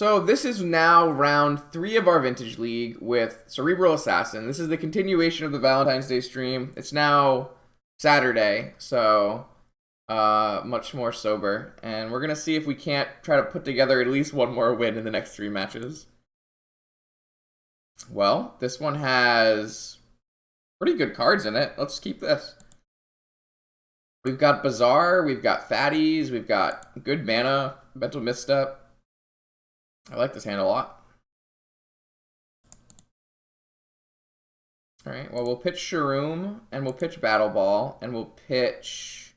So this is now round 3 of our Vintage League with Cerebral Assassin. This is the continuation of the Valentine's Day stream. It's now Saturday, so much more sober. And we're going to see if we can't try to put together at least one more win in the next 3 matches. Well, this one has pretty good cards in it. Let's keep this. We've got Bazaar, we've got Fatties, we've got good mana, Mental Misstep. I like this hand a lot. Alright, well, we'll pitch Shroom, and we'll pitch Battle Ball, and we'll pitch...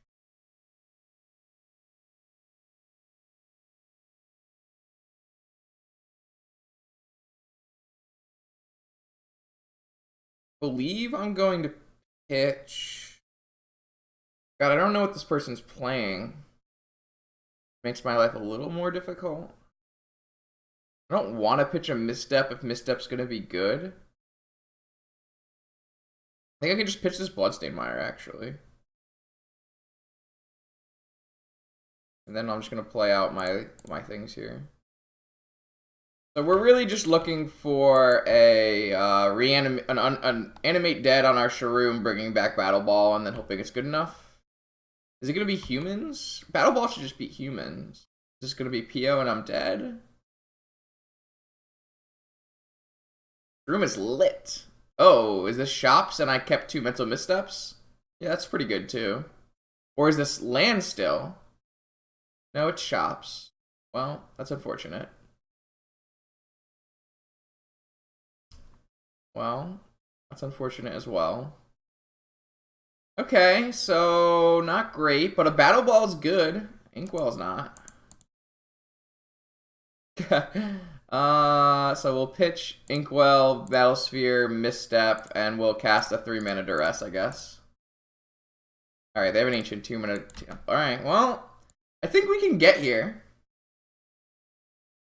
I believe I'm going to pitch... God, I don't know what this person's playing. Makes my life a little more difficult. I don't want to pitch a Misstep if Misstep's going to be good. I think I can just pitch this Bloodstained Mire, actually. And then I'm just going to play out my things here. So we're really just looking for a an Animate Dead on our Shroom, bringing back Battle Ball, and then hoping it's good enough. Is it going to be humans? Battle Ball should just beat humans. Is this going to be PO and I'm dead? Room is lit. Oh, is this shops and I kept 2 mental missteps? Yeah, that's pretty good too. Or is this land still? No, it's shops. Well, that's unfortunate. Well, that's unfortunate as well. Okay, so not great, but a Battle Ball's good. Inkwell's not. So we'll pitch Inkwell, Battlesphere, Misstep, and we'll cast a 3-mana Duress, I guess. Alright, they have an Ancient 2-mana... Alright, well, I think we can get here.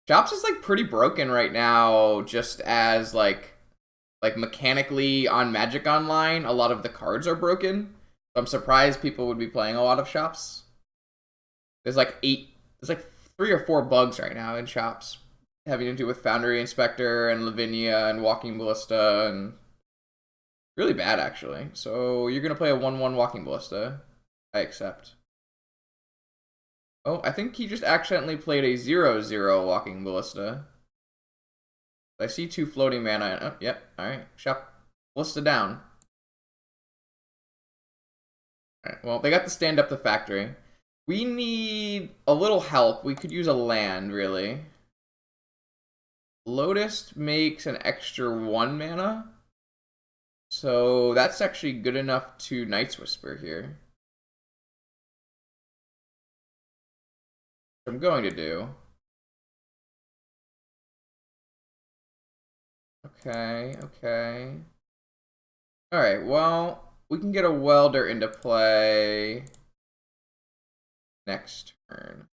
Shops is, like, pretty broken right now, just as, like mechanically on Magic Online, a lot of the cards are broken. So I'm surprised people would be playing a lot of Shops. There's like 3 or 4 bugs right now in Shops, having to do with Foundry Inspector and Lavinia and Walking Ballista, and really bad actually. So you're gonna play a 1/1 Walking Ballista. I accept. Oh, I think he just accidentally played a 0/0 Walking Ballista. I see 2 floating mana. Oh, yep. Alright. Shop Ballista down. Alright, well, they got to stand up the factory. We need a little help. We could use a land, really. Lotus makes an extra 1 mana. So that's actually good enough to Night's Whisper here. What I'm going to do. Okay. Alright, well, we can get a Welder into play next turn.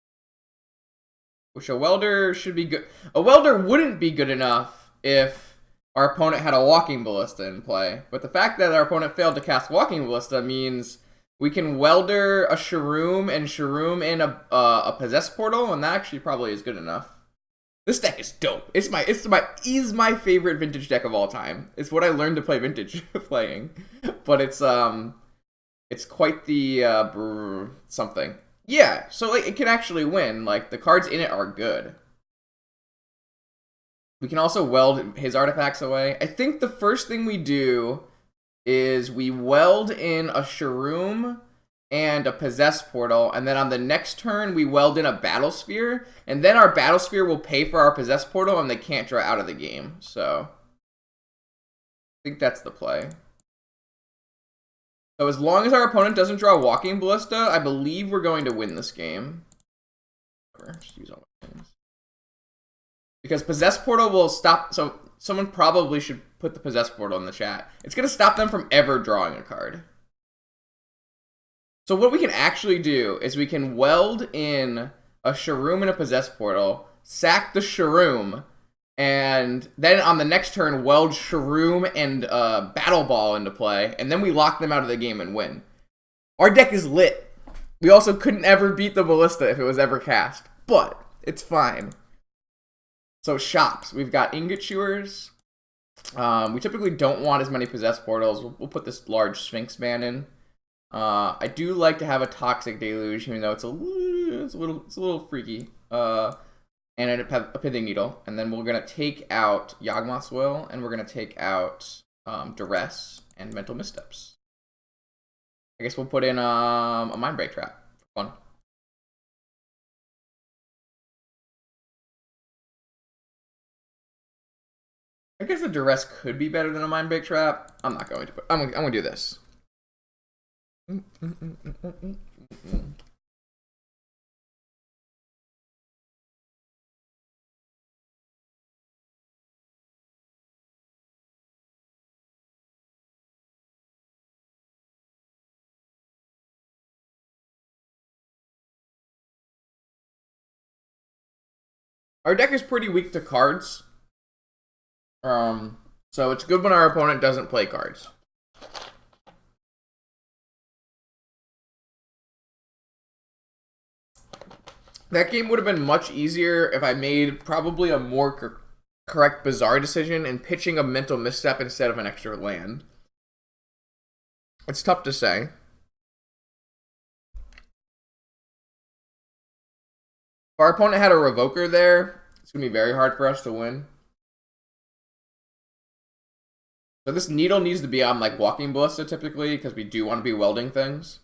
Which a Welder should be good. A Welder wouldn't be good enough if our opponent had a Walking Ballista in play. But the fact that our opponent failed to cast Walking Ballista means we can Welder a Shroom and Shroom in a Possess Portal, and that actually probably is good enough. This deck is dope. It's my favorite Vintage deck of all time. It's what I learned to play Vintage playing. But it's quite the something. Yeah, so like it can actually win. Like the cards in it are good. We can also weld his artifacts away. I think the first thing we do is we weld in a Shroom and a Possess Portal, and then on the next turn we weld in a Battlesphere, and then our Battlesphere will pay for our Possess Portal and they can't draw out of the game. So I think that's the play. So as long as our opponent doesn't draw Walking Ballista, I believe we're going to win this game. Just use all my things. Because Possess Portal will stop... So someone probably should put the Possess Portal in the chat. It's going to stop them from ever drawing a card. So what we can actually do is we can weld in a Shroom and a Possess Portal, sack the Shroom, and then on the next turn, weld Shroom and Battle Ball into play, and then we lock them out of the game and win. Our deck is lit. We also couldn't ever beat the Ballista if it was ever cast, but it's fine. So shops, we've got ingot chewers. We typically don't want as many possessed portals. We'll put this large Sphinx man in. I do like to have a toxic deluge, even though it's a little freaky. And a pithing needle, and then we're gonna take out Yawgmoth's Will, and we're gonna take out Duress and Mental Missteps. I guess we'll put in a Mind Break Trap for fun. I guess a Duress could be better than a Mind Break Trap. I'm not going to. I'm gonna do this. Our deck is pretty weak to cards. So it's good when our opponent doesn't play cards. That game would have been much easier if I made probably a more correct Bizarre decision in pitching a Mental Misstep instead of an extra land. It's tough to say. If our opponent had a Revoker there, it's going to be very hard for us to win. So this needle needs to be on like Walking Ballista typically, because we do want to be welding things.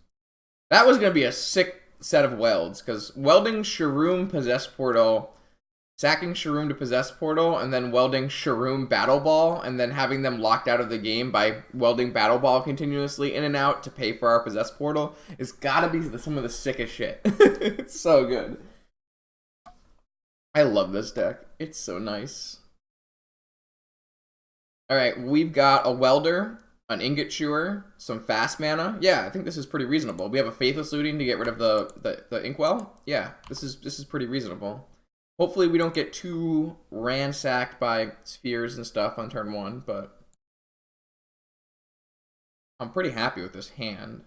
That was going to be a sick set of welds, because welding Shroom Possess Portal, sacking Shroom to Possess Portal, and then welding Shroom Battle Ball, and then having them locked out of the game by welding Battle Ball continuously in and out to pay for our Possess Portal is gotta be some of the sickest shit. It's so good. I love this deck. It's so nice. Alright, we've got a Welder, an Ingot Chewer, some fast mana. Yeah, I think this is pretty reasonable. We have a Faithless Looting to get rid of the Inkwell. Yeah, this is pretty reasonable. Hopefully we don't get too ransacked by spheres and stuff on turn 1, but I'm pretty happy with this hand.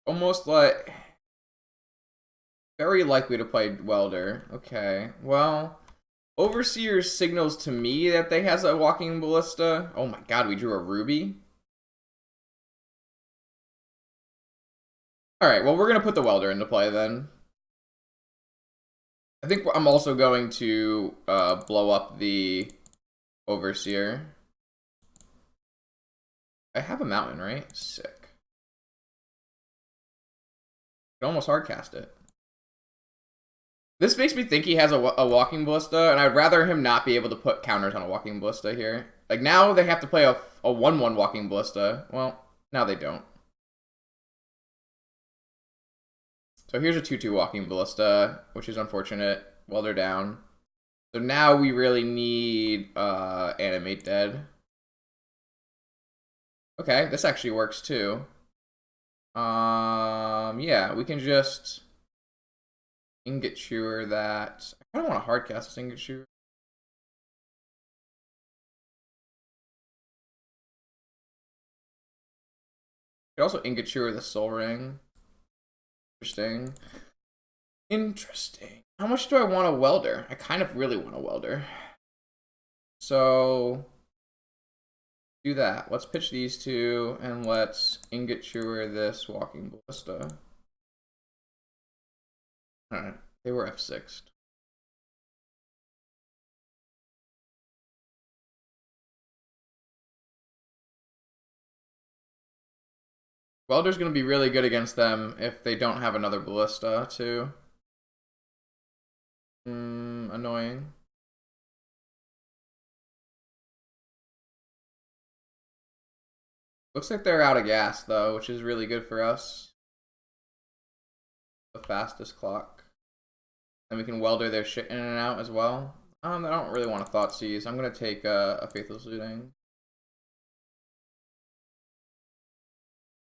Almost like very likely to play Welder. Okay, well, Overseer signals to me that they has a Walking Ballista. Oh my god, we drew a Ruby. Alright, well, we're going to put the Welder into play then. I think I'm also going to blow up the Overseer. I have a Mountain, right? Sick. I can almost hardcast it. This makes me think he has a Walking Ballista, and I'd rather him not be able to put counters on a Walking Ballista here. Like, now they have to play a 1/1 Walking Ballista. Well, now they don't. So here's a 2/2 Walking Ballista, which is unfortunate. Welder down. So now we really need Animate Dead. Okay, this actually works too. Yeah, we can just Ingot Chewer that. I kind of want to hardcast this Ingot Chewer. Could also Ingot Chewer the Soul Ring. Interesting. Interesting. How much do I want a Welder? I kind of really want a Welder. So do that. Let's pitch these two, and let's Ingot Chewer this Walking Ballista. Alright, they were F6'd. Welder's going to be really good against them if they don't have another Ballista, too. Annoying. Looks like they're out of gas, though, which is really good for us. The fastest clock. And we can Welder their shit in and out as well. I don't really want to Thought Seize. I'm going to take a Faithless Looting.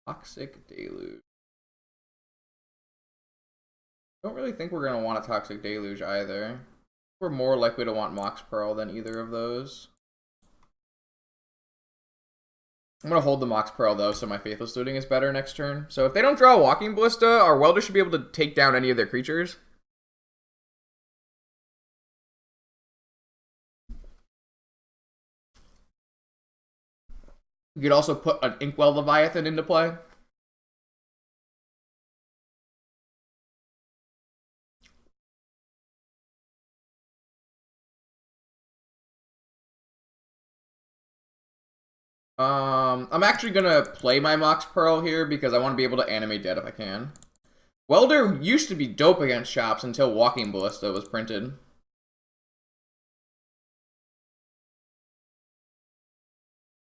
Toxic Deluge. Don't really think we're going to want a Toxic Deluge either. We're more likely to want Mox Pearl than either of those. I'm going to hold the Mox Pearl, though, so my Faithless Looting is better next turn. So if they don't draw a Walking Ballista, our Welder should be able to take down any of their creatures. You could also put an Inkwell Leviathan into play. I'm actually gonna play my Mox Pearl here because I want to be able to animate dead if I can. Welder used to be dope against shops until Walking Ballista was printed.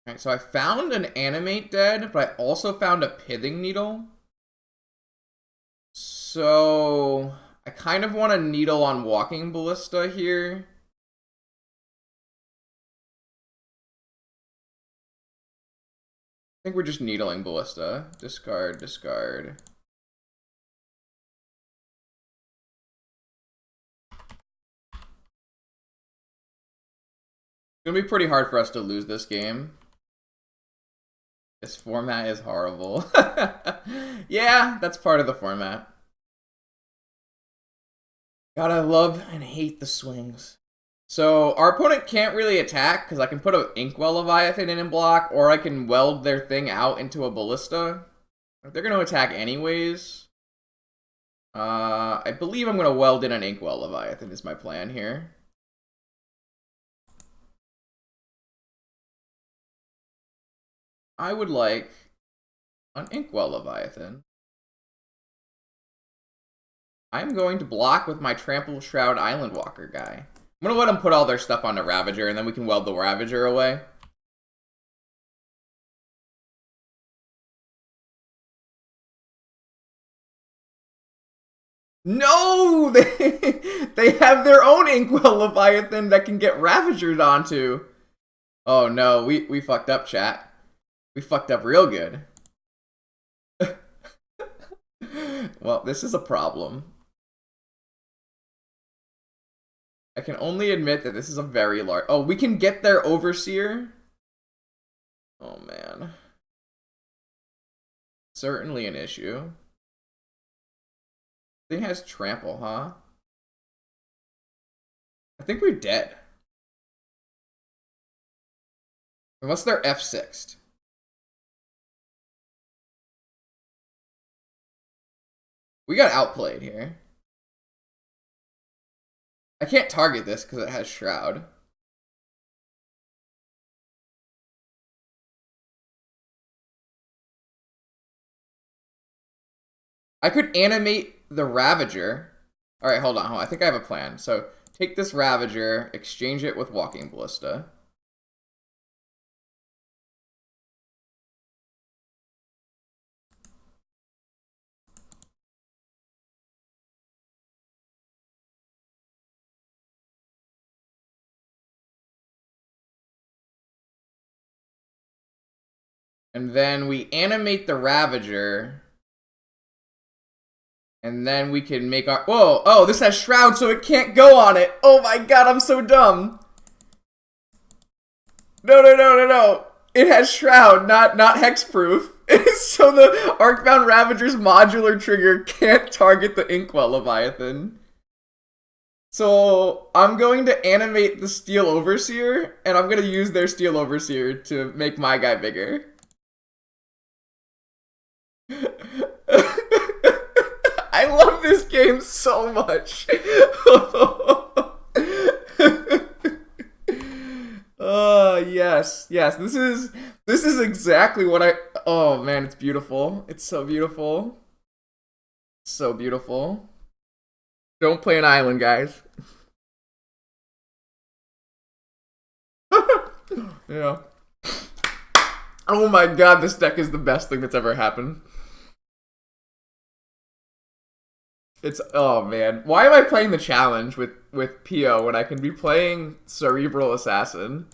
Alright, so I found an Animate Dead, but I also found a Pithing Needle. So I kind of want a Needle on Walking Ballista here. I think we're just needling Ballista. Discard, discard. It's gonna be pretty hard for us to lose this game. This format is horrible. Yeah, that's part of the format. God, I love and hate the swings. So our opponent can't really attack because I can put an Inkwell Leviathan in and block, or I can weld their thing out into a Ballista. They're going to attack anyways. I believe I'm going to weld in an Inkwell Leviathan is my plan here. I would like an Inkwell Leviathan. I'm going to block with my Trample Shroud Island Walker guy. I'm going to let them put all their stuff onto Ravager, and then we can weld the Ravager away. No! They have their own Inkwell Leviathan that can get Ravagered onto. Oh no, we fucked up, chat. We fucked up real good. Well, this is a problem. I can only admit that this is a very large... Oh, we can get their Overseer? Oh, man. Certainly an issue. Thing has Trample, huh? I think we're dead. Unless they're F6'd. We got outplayed here. I can't target this because it has Shroud. I could animate the Ravager. Alright, hold on. I think I have a plan. So, take this Ravager, exchange it with Walking Ballista. And then we animate the Ravager. And then we can make our... Whoa! Oh, this has Shroud, so it can't go on it! Oh my god, I'm so dumb! No! It has Shroud, not Hexproof. So the Arcbound Ravager's modular trigger can't target the Inkwell Leviathan. So I'm going to animate the Steel Overseer, and I'm going to use their Steel Overseer to make my guy bigger. I love this game so much. Yes. This is exactly what I... Oh man, it's beautiful. It's so beautiful. So beautiful. Don't play an island, guys. Yeah. Oh my god, this deck is the best thing that's ever happened. It's... Oh man. Why am I playing the challenge with PO when I can be playing Cerebral Assassin?